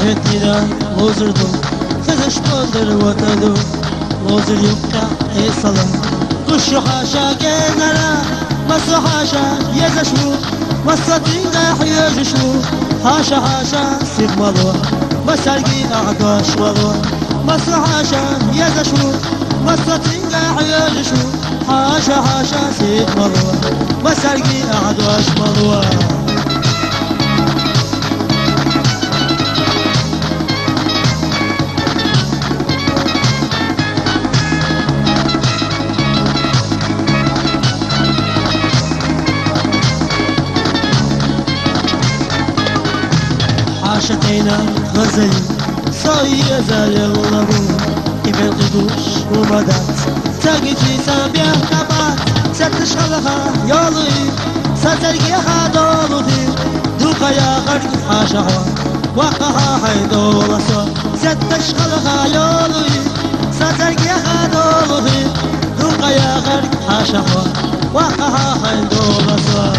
Tahvetli'den bozurdum Kızış bozdur vatadı Bozdur yukka esalam Kuşu haşa genara Masu haşa yezaşu Masatinga hiyajuşu Haşa haşa sigmalı Masergi a'daş valı Masu haşa yezaşu Masatinga hiyajuşu Haşa haşa sigmalı Masergi a'daş valı عاشقينا غزلي صايي زال اللبو إبن قدوش ومدات تاقيتي سابيا كبات ستشغلها يالي سترقيها دولتي دوقا يا غرق حاشها وقها حيدولسا ستشغلها يالي سترقيها دولتي دوقا يا غرق حاشها وقها حيدولسا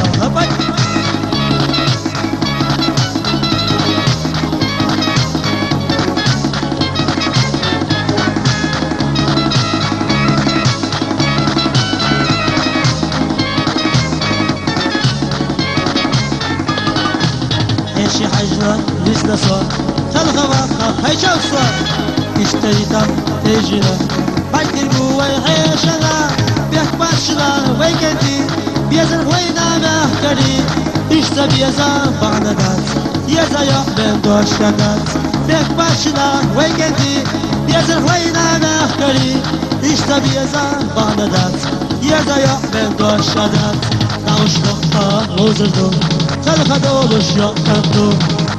شي حجرة لسنا صار خلقها وقها هيشاو صار اشتريتا تجينا بعد قوة يحيشنا بيك باشنا ويكنتي بيزن وينا مهكري اشتا بيزا بعنا دات يزا يقبل دوش كانت بيك باشنا ويكنتي بيزن وينا مهكري اشتا بيزا بعنا دات يزا يقبل دوش كانت نعوش نقطة وزردو خلق دولش يقتدو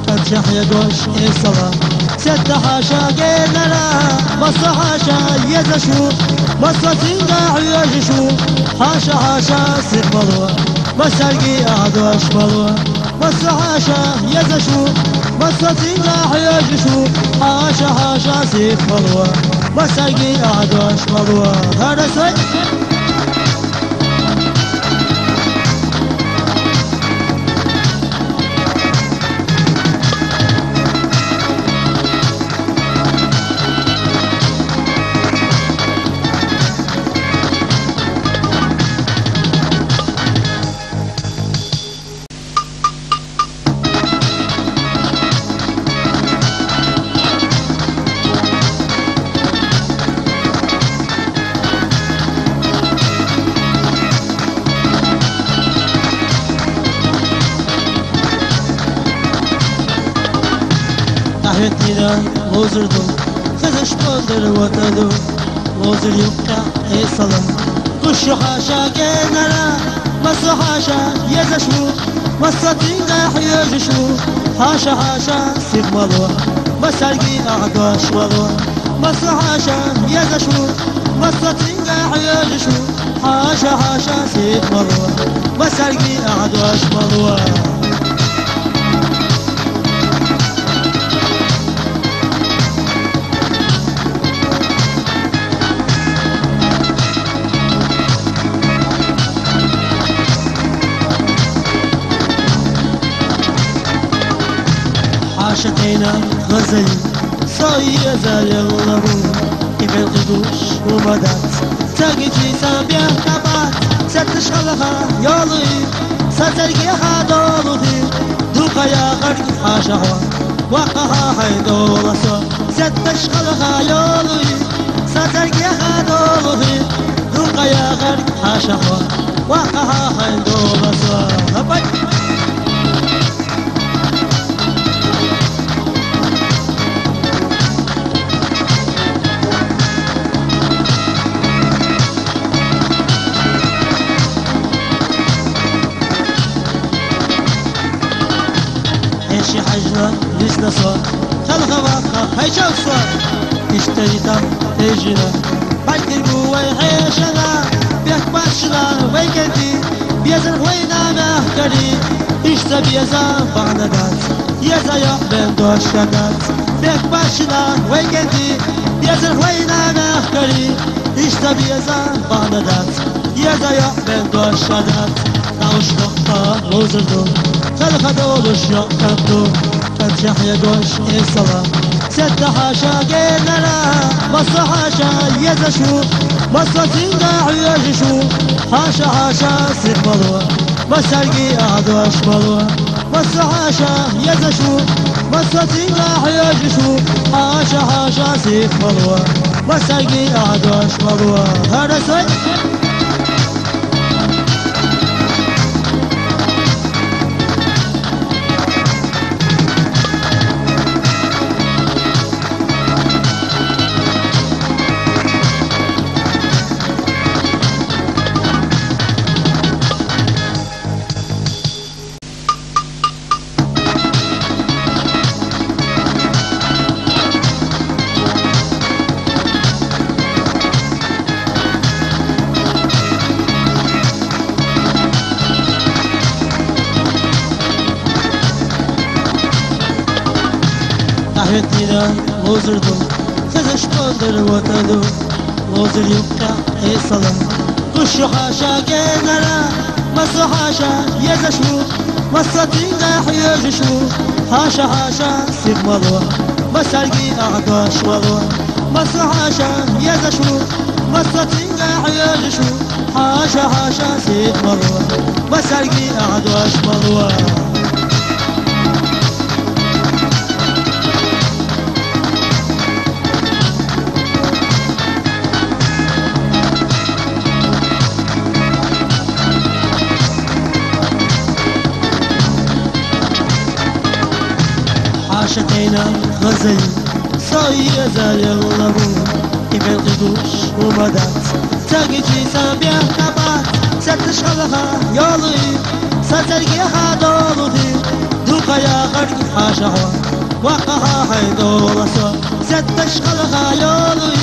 تمشح يقوش إصلا ست حاشا قيلنا مصر حاشا يزشو مصر تنقع يجشو حاشا حاشا سيق ملوى مسرقي أعدوش ملوى مصر حاشا يزشو مصر تنقع يجشو حاشا حاشا سيق ملوى مسرقي أعدوش ملوى هذا سوي Tahvetli'den bozurdum Kızış bozdur vatadı Bozdur yukka esalam Kuşu haşa genara Masu haşa yezaşu Masatinga hiyajuşu Haşa haşa sigmalı Masergi a'daş valı Masu haşa yezaşu Masatinga hiyajuşu Haşa haşa sigmalı Masergi a'daş valı عاشقينا غزلي صايي زال اللبو إبن قدوش ومدات تاقيتي سابيا كبات ستشغلها يالي سترقيها دولتي دوقا يا غرق حاشها وقها حيدولسا ستشغلها يالي سترقيها دولتي دوقا يا غرق حاشها وقها حيدولسا شي حجرة لسنا صار خلقها وقها هيشاو صار اشتريتا تجينا بعد قوة يحيشنا بيك باشنا ويكنتي بيزن وينا مهكري اشتا بيزا بعنا دات يزا يقبل دوش كانت بيك باشنا ويكنتي بيزن وينا مهكري اشتا بيزا بعنا دات يزا يقبل دوش كانت نعوش نقطة وزردو خلق دولش يقتدو يحيى قوش الصلاة ست حاشا قيلنا مصر حاشا يزشو مصر تنقع يجشو حاشا حاشا سيخ ملوى مسرقي أعدوش ملوى مصر حاشا يزشو مصر تنقع يجشو حاشا حاشا سيخ ملوى مسرقي أعدوش ملوى هذا سوي أهدينا لوزردو خزش قدر وتدو لوزر يبقى إيصلا قشو حاشا جنرا مصر حاشا يزشو مصر تنقح يجشو حاشا حاشا سيق ملوى مسرقي أعداش ملوى مصر حاشا يزشو مصر تنقح يجشو حاشا حاشا سيق ملوى مسرقي أعداش ملوى عاشقينا غزل صاير زال اللبو إبن قدوش ومدات تاقي جيسا بيه كبات ستشغلها يالي سترقيها دولوهي دوقا يا غرق حاشا وقها حيدول سوا ستشغلها يالي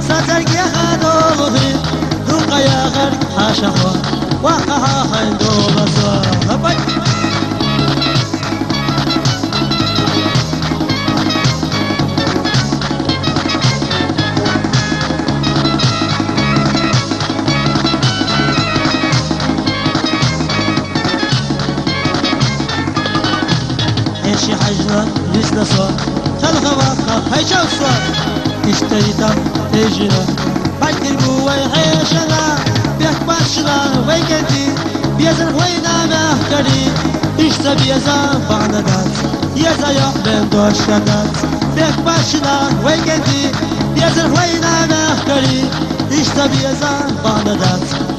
سترقيها دولوهي دوقا يا غرق حاشا وقها حيدول سوا شي حجنا لسنا صار خلقا واقع هيشا صار اشتريتا تجينا بكر قوي حيشنا بيك باشنا ويكنتي بيزن خوينا مهكري اشتا بيزا بعنا دات يزا يقبل دوش كدات بيك باشنا ويكنتي بيزن خوينا مهكري اشتا بيزا بعنا دات